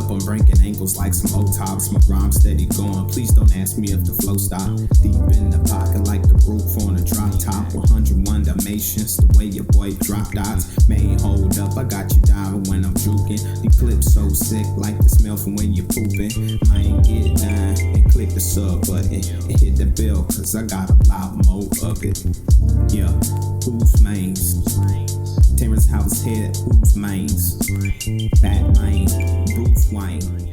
up, I'm breaking ankles like some old tops. My rhyme steady going. Please don't ask me if the flow stop. Deep in the pocket like the roof on a drop top. 101 Dalmatians, the way your boy drop dots. Man, hold up, I got you diving when I'm juking. The clip so sick like the smell from when you're pooping. I ain't get done and click the sub button and hit the bell, cause I got a lot more of it. Yeah, who's mains? Terrence House head, who's mains? Batman, Bruce Wayne.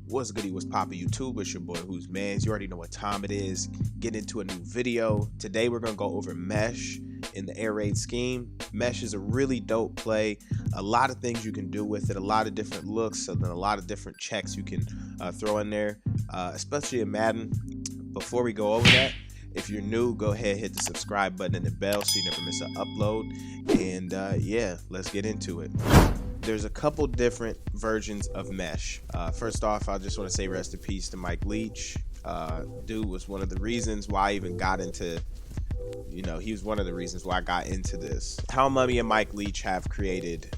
What's goody, what's poppin' YouTube? It's your boy WhosManz. You already know what time it is. Get into a new video. Today we're gonna go over mesh in the air raid scheme. Mesh is a really dope play. A lot of things you can do with it, a lot of different looks, and then a lot of different checks you can throw in there, especially in Madden. Before we go over that, if you're new, go ahead, hit the subscribe button and the bell so you never miss an upload. And yeah, let's get into it. There's a couple different versions of mesh. First off, I just want to say rest in peace to Mike Leach. Dude was one of the reasons why I even got into, he was one of the reasons why I got into this. How Mummy and Mike Leach have created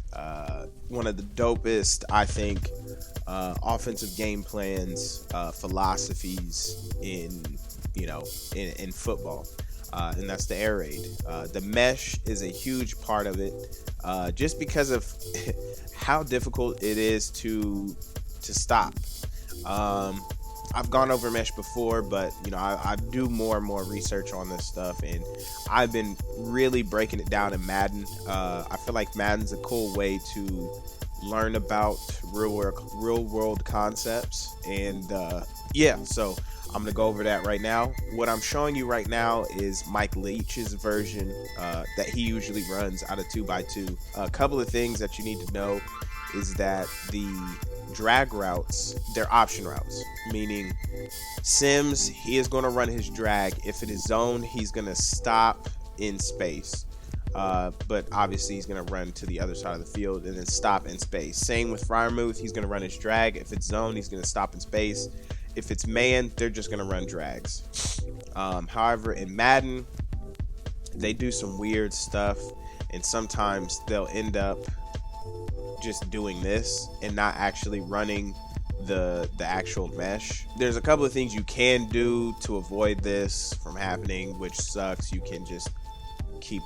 one of the dopest, I think, offensive game plans, philosophies in football, and that's the air raid. The mesh is a huge part of it, just because of how difficult it is to stop. I've gone over mesh before, but I do more and more research on this stuff, and I've been really breaking it down in Madden. I feel like Madden's a cool way to learn about real world concepts, and yeah, so I'm gonna go over that right now. What I'm showing you right now is Mike Leach's version that he usually runs out of 2x2. A couple of things that you need to know is that the drag routes, they're option routes, meaning Sims, he is going to run his drag. If it is zone, he's going to stop in space, but obviously he's going to run to the other side of the field and then stop in space. Same with Freiermuth, he's going to run his drag. If it's zone, he's going to stop in space. If it's man, they're just going to run drags. However, in Madden, they do some weird stuff, and sometimes they'll end up just doing this and not actually running the actual mesh. There's a couple of things you can do to avoid this from happening, which sucks. You can just keep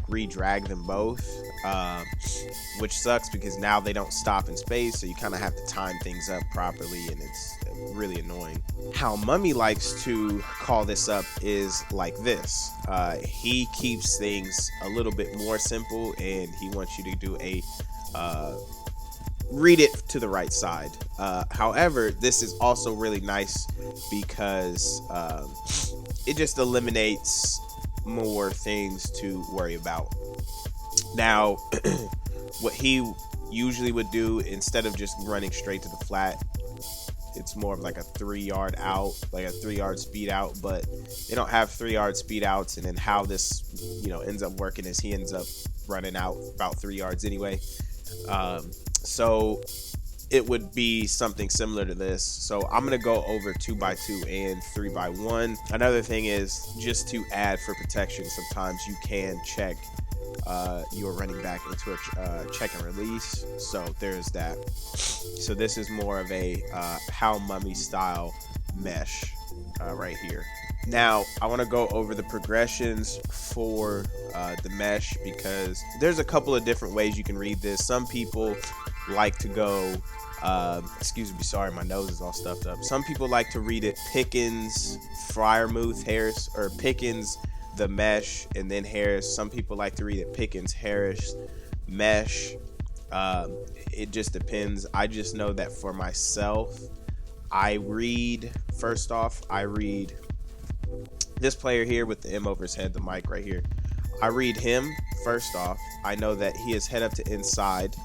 re-drag them both, which sucks because now they don't stop in space, so you kind of have to time things up properly, and it's really annoying. How Mummy likes to call this up is like this. He keeps things a little bit more simple, and he wants you to do a read it to the right side. However, this is also really nice because it just eliminates more things to worry about. Now, what he usually would do, instead of just running straight to the flat, it's more of like a 3-yard out, like a 3-yard speed out, but they don't have 3-yard speed outs. And then how this ends up working is he ends up running out about 3 yards anyway. So it would be something similar to this. So I'm going to go over 2x2 and 3x1. Another thing is, just to add for protection, sometimes you can check your running back into a check and release. So there's that. So this is more of a How Mummy style mesh right here. Now, I want to go over the progressions for the mesh, because there's a couple of different ways you can read this. Some people like to go, excuse me, sorry, my nose is all stuffed up. Some people like to read it Pickens, Freiermuth, Harris, or Pickens, the mesh, and then Harris. Some people like to read it Pickens, Harris, mesh. It just depends. I just know that for myself, I read this player here with the M over his head, the mic right here. I read him first off. I know that he is head up to inside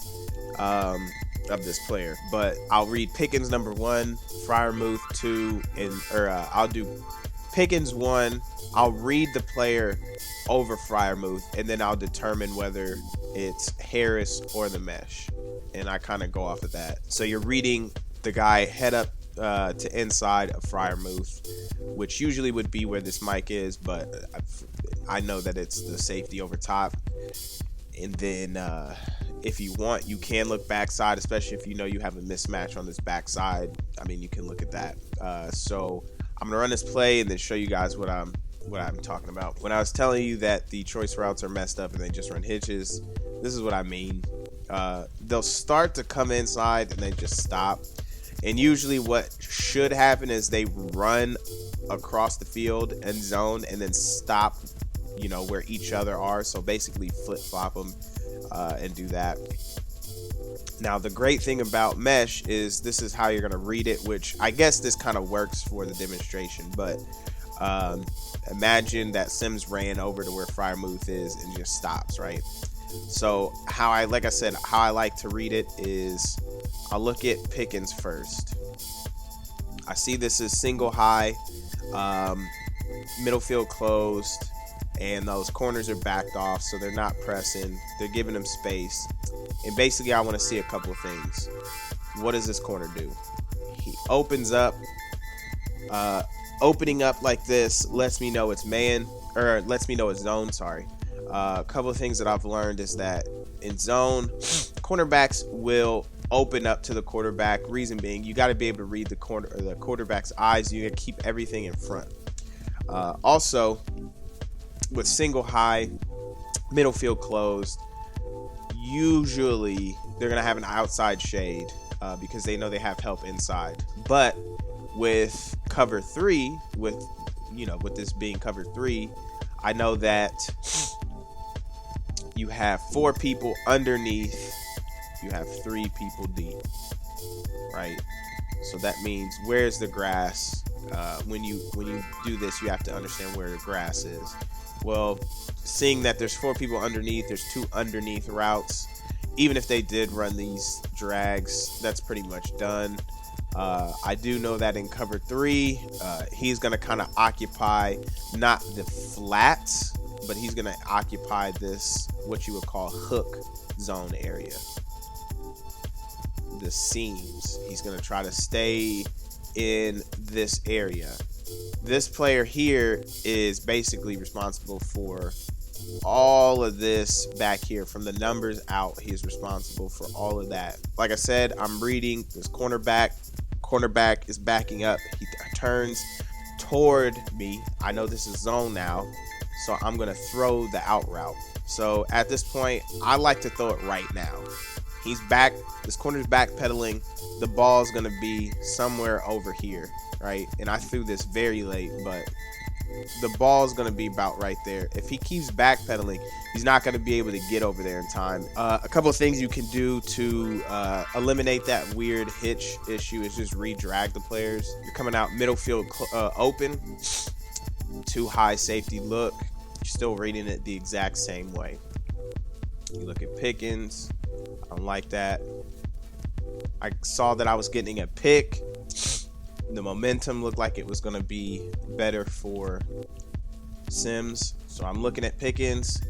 of this player, but I'll read Pickens number 1, Freiermuth 2, I'll do Pickens 1. I'll read the player over Freiermuth, and then I'll determine whether it's Harris or the mesh, and I kind of go off of that. So you're reading the guy head up to inside of Freiermuth, which usually would be where this mic is, but I know that it's the safety over top. And then If you want, you can look backside, especially if you know you have a mismatch on this backside. I mean, you can look at that. So I'm gonna run this play and then show you guys what I'm talking about. When I was telling you that the choice routes are messed up and they just run hitches, this is what I mean. They'll start to come inside and they just stop. And usually what should happen is they run across the field end zone and then stop, you know, where each other are. So basically flip-flop them and do that. Now, the great thing about mesh is this is how you're going to read it, which I guess this kind of works for the demonstration, but imagine that Sims ran over to where Firemouth is and just stops, right? So how I like to read it is I'll look at Pickens first. I see this is single high, middle field closed, and those corners are backed off, so they're not pressing. They're giving them space. And basically I want to see a couple of things. What does this corner do? He opens up. Opening up like this lets me know it's man, or lets me know it's zone, sorry. A couple of things that I've learned is that in zone, cornerbacks will open up to the quarterback. Reason being, you got to be able to read the quarterback's eyes. You got to keep everything in front. Also, with single high, middle field closed, usually they're going to have an outside shade because they know they have help inside. But with cover 3, with this being cover 3, I know that you have 4 people underneath, you have 3 people deep, right? So that means where's the grass? When you do this, you have to understand where the grass is. Well, seeing that there's 4 people underneath, there's 2 underneath routes. Even if they did run these drags, that's pretty much done. I do know that in cover 3, he's going to kind of occupy not the flats, but he's going to occupy this, what you would call hook zone area. The seams. He's going to try to stay in this area. This player here is basically responsible for all of this back here. From the numbers out, he is responsible for all of that. Like I said, I'm reading this cornerback is backing up. He turns toward me. I know this is zone now, so I'm gonna throw the out route. So at this point, I like to throw it right now. He's back, this corner's backpedaling. The ball's gonna be somewhere over here, right? And I threw this very late, but the ball's gonna be about right there. If he keeps backpedaling, he's not gonna be able to get over there in time. A couple of things you can do to eliminate that weird hitch issue is just re-drag the players. You're coming out middle field open, too high safety look. You're still reading it the exact same way. You look at Pickens. I don't like that. I saw that I was getting a pick. The momentum looked like it was going to be better for Sims. So I'm looking at Pickens.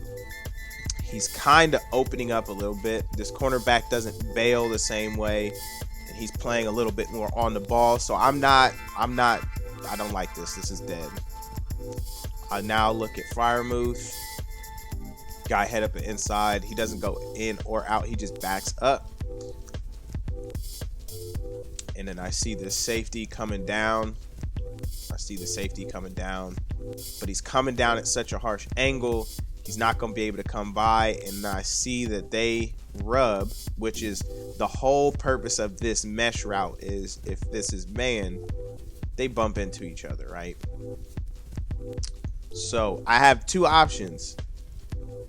He's kind of opening up a little bit. This cornerback doesn't bail the same way. And he's playing a little bit more on the ball. So I don't like this. This is dead. I now look at Firemouth. Guy head up and inside. He doesn't go in or out. He just backs up. And then I see the safety coming down. But he's coming down at such a harsh angle, he's not going to be able to come by. And I see that they rub, which is the whole purpose of this mesh route, is if this is man, they bump into each other, right? So I have 2 options.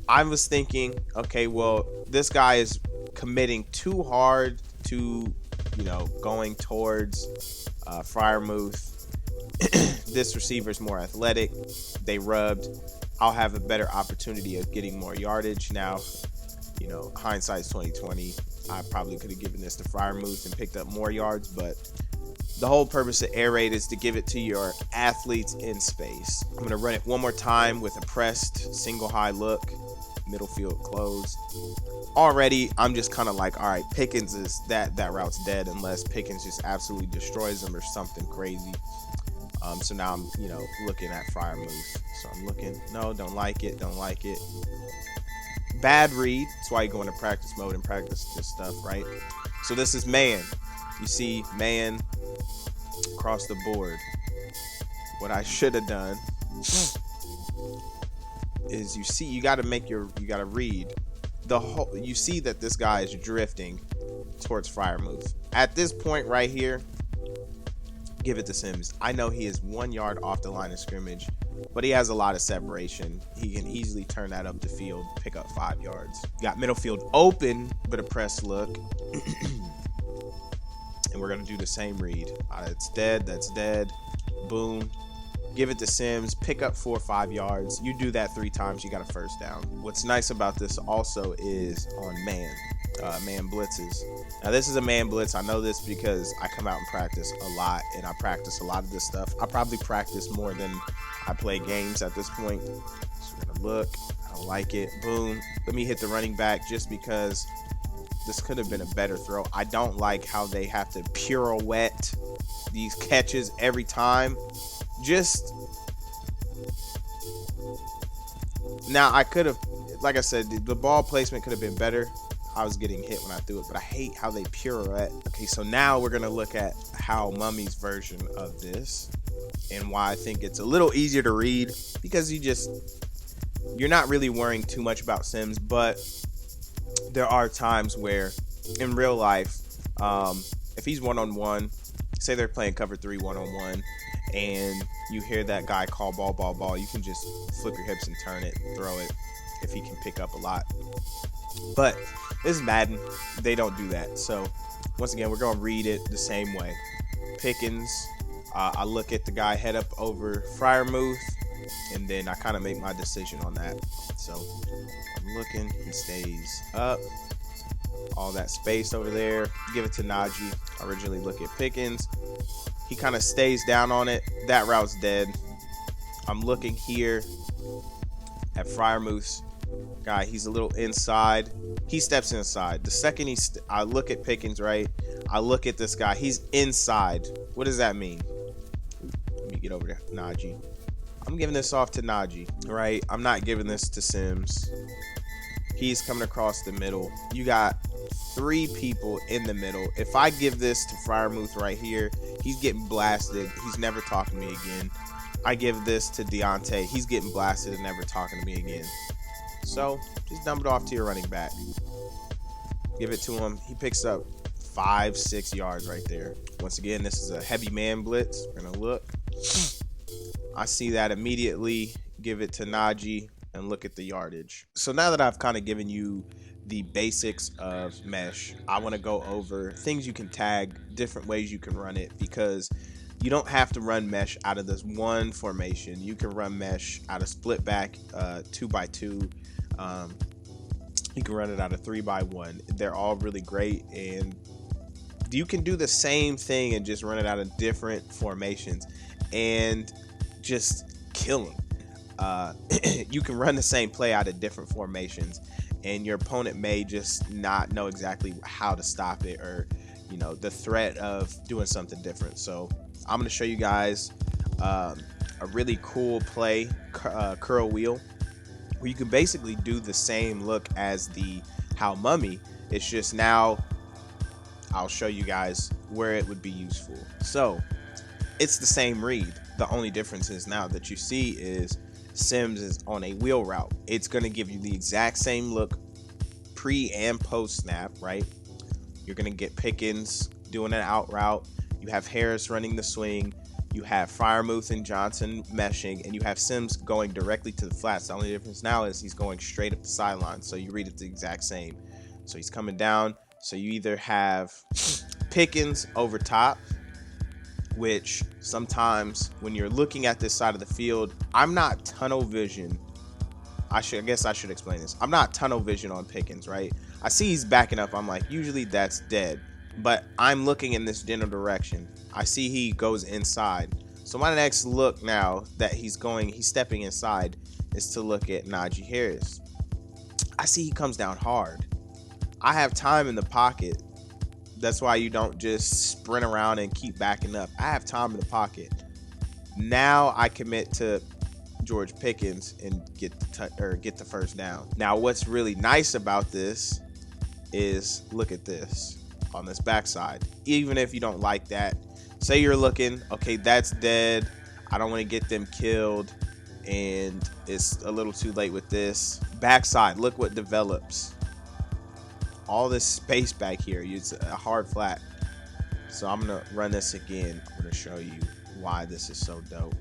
I was thinking, okay, well, this guy is committing too hard to, going towards Firemouth. This receiver is more athletic. They rubbed. I'll have a better opportunity of getting more yardage. Now, hindsight's 2020. I probably could have given this to Firemouth and picked up more yards, but the whole purpose of air raid is to give it to your athletes in space. I'm going to run it one more time with a pressed single high look, middle field closed. Already, I'm just kind of like, all right, Pickens is that route's dead unless Pickens just absolutely destroys them or something crazy. So now I'm, looking at Firemouth. So I'm looking, no, don't like it. Bad read. That's why you go into practice mode and practice this stuff, right? So this is man. You see man across the board. What I should have done is you got to read the whole. You see that this guy is drifting towards Freiermuth. At this point right here, give it to Sims. I know he is 1 yard off the line of scrimmage, but he has a lot of separation. He can easily turn that up the field, pick up 5 yards. Got middle field open, but a press look. And we're going to do the same read. It's dead. That's dead. Boom. Give it to Sims. Pick up 4 or 5 yards. You do that 3 times, you got a first down. What's nice about this also is on man blitzes. Now this is a man blitz. I know this because I come out and practice a lot, and I practice a lot of this stuff. I probably practice more than I play games at this point. So we're gonna look. I don't like it. Boom. Let me hit the running back just because this could have been a better throw. I don't like how they have to pirouette these catches every time. Just now, I could have, like I said, the ball placement could have been better. I was getting hit when I threw it, but I hate how they pirouette. Okay, so now we're gonna look at how Mummy's version of this and why I think it's a little easier to read, because you're not really worrying too much about Sims, but there are times where in real life, if he's one-on-one, say they're playing cover 3 one-on-one, and you hear that guy call ball, you can just flip your hips and turn it, throw it, if he can pick up a lot. But this is Madden. They don't do that. So once again, we're going to read it the same way. Pickens, I look at the guy head up over Freiermuth, and then I kind of make my decision on that. So I'm looking, he stays up. All that space over there, give it to Najee. I originally look at Pickens. He kind of stays down on it. That route's dead. I'm looking here at Freiermuth's guy. He's a little inside. He steps inside. The second I look at Pickens, right? I look at this guy. He's inside. What does that mean? Let me get over to Najee. I'm giving this off to Najee, right? I'm not giving this to Sims. He's coming across the middle. You got 3 people in the middle. If I give this to Freiermuth right here, he's getting blasted. He's never talking to me again. I give this to Deontay. He's getting blasted and never talking to me again. So just dump it off to your running back. Give it to him. He picks up 5-6 yards right there. Once again, this is a heavy man blitz. We're gonna look. I see that immediately. Give it to Najee and look at the yardage. So now that I've kind of given you the basics of mesh, I want to go over things you can tag, different ways you can run it, because you don't have to run mesh out of this one formation. You can run mesh out of split back 2x2. You can run it out of 3x1. They're all really great, and you can do the same thing and just run it out of different formations and just kill them. You can run the same play out of different formations, and your opponent may just not know exactly how to stop it, or the threat of doing something different. So I'm going to show you guys a really cool play, curl wheel, where you can basically do the same look as how Mummy. It's just now I'll show you guys where it would be useful. So it's the same read. The only difference is now that you see is Sims is on a wheel route. It's going to give you the exact same look pre and post snap, right? You're going to get Pickens doing an out route. You have Harris running the swing. You have Freiermuth and Johnson meshing, and you have Sims going directly to the flats. The only difference now is he's going straight up the sideline. So you read it the exact same. So he's coming down. So you either have Pickens over top, which sometimes when you're looking at this side of the field, I'm not tunnel vision. I guess I should explain this. I'm not tunnel vision on Pickens, right? I see he's backing up. I'm like, usually that's dead, but I'm looking in this general direction. I see he goes inside. So my next look now that he's stepping inside, is to look at Najee Harris. I see he comes down hard. I have time in the pocket. That's why you don't just sprint around and keep backing up. I have time in the pocket. Now I commit to George Pickens and get the first down. Now, what's really nice about this is look at this on this backside. Even if you don't like that, say you're looking, okay, that's dead. I don't want to get them killed, and it's a little too late with this. Backside, look what develops. All this space back here, it's a hard flat. So I'm gonna run this again. I'm gonna show you why this is so dope.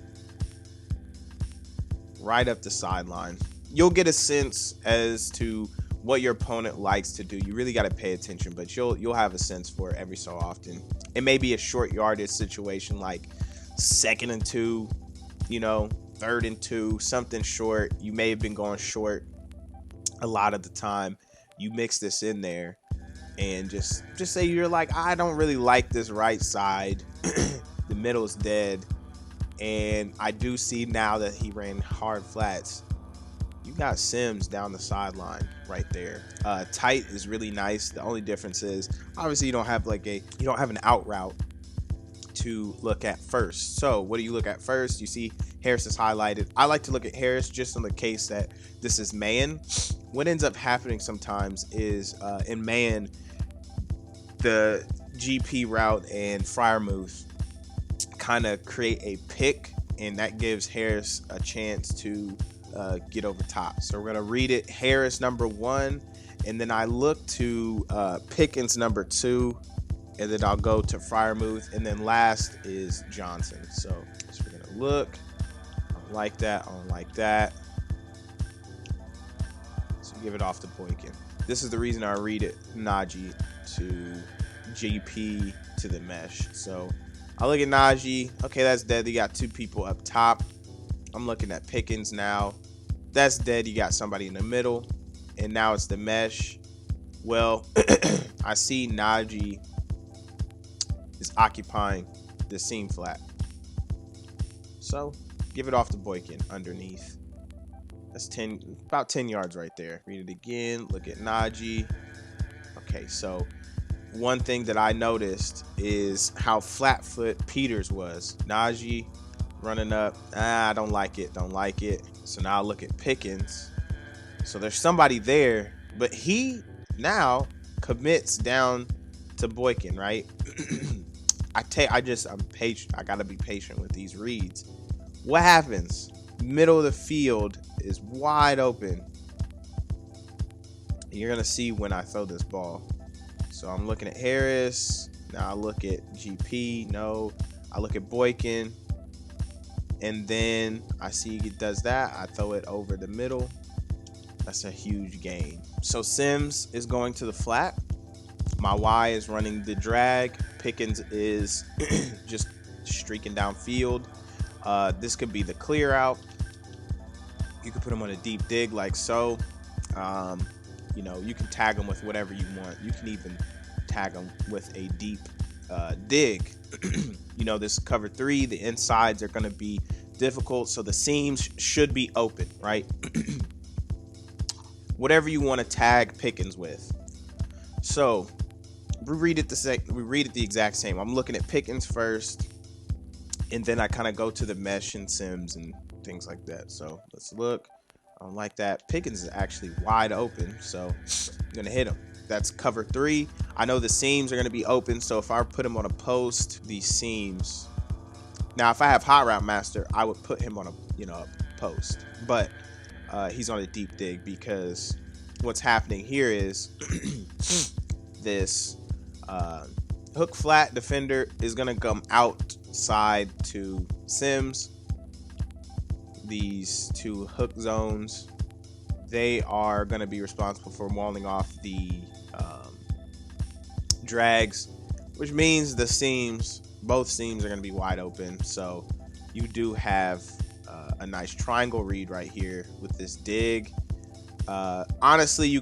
Right up the sideline. You'll get a sense as to what your opponent likes to do. You really got to pay attention, but you'll have a sense for it every so often. It may be a short yardage situation like 2nd and 2, 3rd and 2, something short. You may have been going short a lot of the time. You mix this in there and just say you're like, I don't really like this right side. The middle's dead. And I do see now that he ran hard flats. You got Sims down the sideline right there. Tight is really nice. The only difference is obviously you don't have an out route to look at first. So what do you look at first? You see Harris is highlighted. I like to look at Harris just on the case that this is man. What ends up happening sometimes is in man, the GP route and Freiermuth kind of create a pick, and that gives Harris a chance to get over top. So we're gonna read it. Harris number 1, and then I look to Pickens number 2, and then I'll go to Freiermuth, and then last is Johnson. So we're gonna look. I don't like that. I don't like that. So give it off to Boykin. This is the reason I read it. Najee to GP to the mesh. So I look at Najee. Okay, that's dead. You got 2 people up top. I'm looking at Pickens now. That's dead. You got somebody in the middle. And now it's the mesh. Well, I see Najee is occupying the seam flat. So give it off to Boykin underneath. That's about 10 yards right there. Read it again. Look at Najee. Okay, so one thing that I noticed is how flat foot Peters was. Najee running up. I don't like it. Don't like it. So now I look at Pickens. So there's somebody there, but he now commits down to Boykin, right? I'm patient. I gotta be patient with these reads. What happens? Middle of the field is wide open. And you're gonna see when I throw this ball. So I'm looking at Harris. Now I look at GP. No. I look at Boykin. And then I see he does that. I throw it over the middle. That's a huge gain. So Sims is going to the flat. My Y is running the drag. Pickens is just streaking downfield. This could be the clear out. You could put him on a deep dig like so. You can tag them with whatever you want. You can even tag them with a deep dig. This cover 3, the insides are going to be difficult, so the seams should be open, right? Whatever you want to tag Pickens with. So we read it the exact same. I'm looking at Pickens first, and then I kind of go to the mesh and Sims and things like that. So let's look. I don't like that. Pickens is actually wide open, so I'm gonna hit him. That's cover 3. I know the seams are gonna be open, so if I put him on a post, these seams. Now, if I have Hot Route Master, I would put him on a post, but he's on a deep dig because what's happening here is this hook flat defender is gonna come outside to Sims. These 2 hook zones, they are going to be responsible for walling off the drags, which means both seams are going to be wide open. So you do have a nice triangle read right here with this dig. Honestly,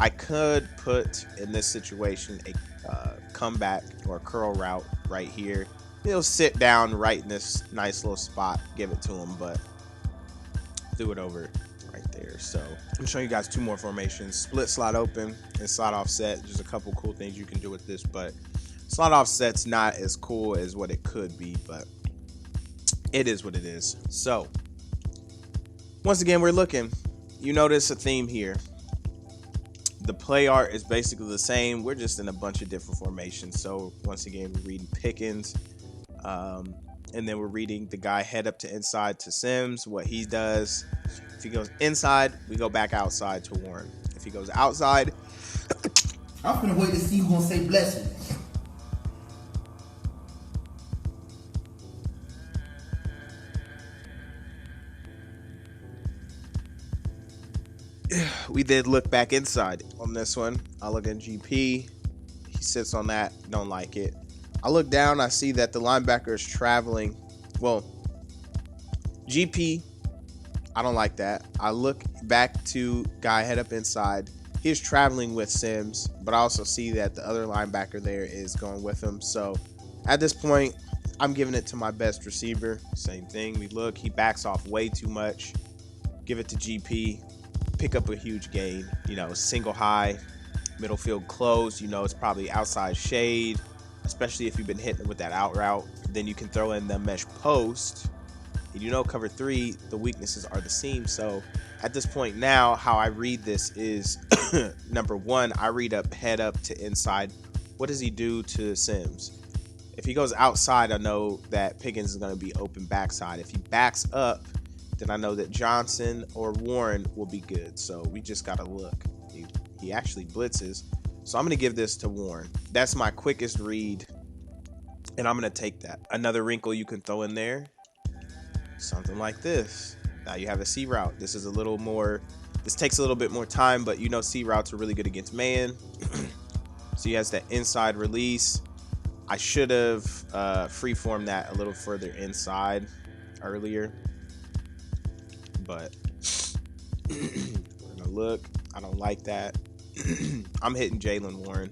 I could put in this situation a comeback or a curl route right here. He'll sit down right in this nice little spot, give it to him, but threw it over right there. So I'm showing you guys 2 more formations: split slot open and slot offset. There's a couple cool things you can do with this, but slot offset's not as cool as what it could be, but it is what it is. So once again, we're looking. You notice a theme here. The play art is basically the same. We're just in a bunch of different formations. So once again, we're reading Pickens. And then we're reading the guy head up to inside to Sims, what he does. If he goes inside, we go back outside to Warren. If he goes outside, I'm finna wait to see who's gonna say blessing. we did look back inside on this one. I look at GP. He sits on that. Don't like it. I look down. I see that the linebacker is traveling. Well, GP, I don't like that. I look back to guy head up inside. He's traveling with Sims, but I also see that the other linebacker there is going with him. So at this point, I'm giving it to my best receiver. Same thing. We look. He backs off way too much. Give it to GP. Pick up a huge gain. You know, single high, middle field close. You know, it's probably outside shade, especially if you've been hitting with that out route. Then you can throw in the mesh post. And you know, cover 3, the weaknesses are the seam. So at this point now, how I read this is number 1, I read up head up to inside. What does he do to Sims? If he goes outside, I know that Pickens is going to be open backside. If he backs up, then I know that Johnson or Warren will be good. So we just got to look. He actually blitzes. So I'm going to give this to Warren. That's my quickest read, and I'm going to take that. Another wrinkle you can throw in there, something like this. Now you have a C route. This is a little more, this takes a little bit more time, but you know C routes are really good against man. So he has that inside release. I should have freeformed that a little further inside earlier, but we're gonna look. I don't like that. I'm hitting Jalen Warren.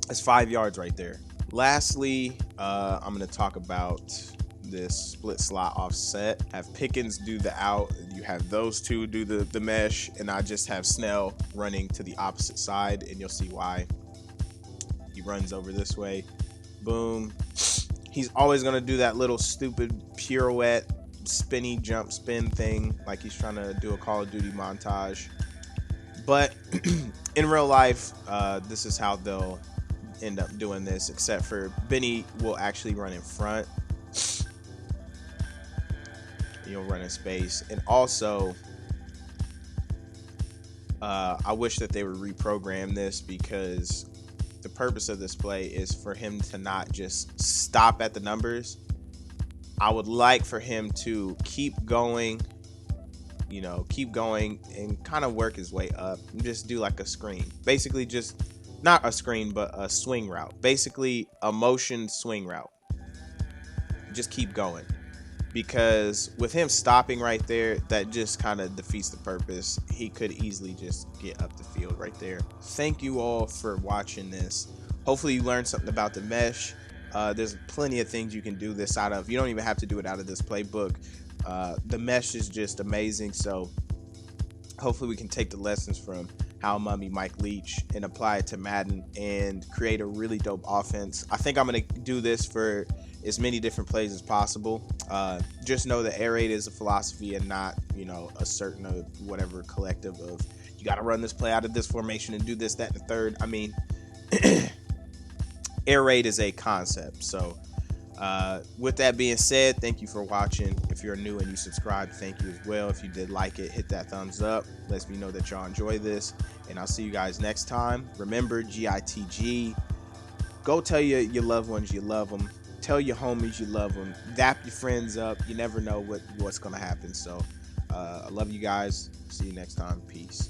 That's 5 yards right there. Lastly, I'm gonna talk about this split slot offset. Have Pickens do the out. You have those two do the mesh, and I just have Snell running to the opposite side, and you'll see why. He runs over this way. Boom. He's always gonna do that little stupid pirouette, spinny jump spin thing, like he's trying to do a Call of Duty montage. But in real life, this is how they'll end up doing this, except for Benny will actually run in front. You'll run in space. And also, I wish that they would reprogram this, because the purpose of this play is for him to not just stop at the numbers. I would like for him to keep going, you know, keep going and kind of work his way up and just do like a screen. Basically just not a screen, but a swing route. Basically a motion swing route. Just keep going. Because with him stopping right there, that just kind of defeats the purpose. He could easily just get up the field right there. Thank you all for watching this. Hopefully you learned something about the mesh. There's plenty of things you can do this out of. You don't even have to do it out of this playbook. The mesh is just amazing. So hopefully we can take the lessons from How Mummy Mike Leach and apply it to Madden and create a really dope offense. I think I'm going to do this for as many different plays as possible. Just know that air raid is a philosophy and not, you know, a certain whatever collective of you got to run this play out of this formation and do this, that, and the third. I mean, air raid is a concept. So with that being said, thank you for watching. If you're new and you subscribed, thank you as well. If you did like it, hit that thumbs up. Lets me know that y'all enjoy this, and I'll see you guys next time. Remember, GITG. Go tell your loved ones you love them. Tell your homies you love them. Dap your friends up. You never know what's gonna happen. So I love you guys. See you next time. Peace.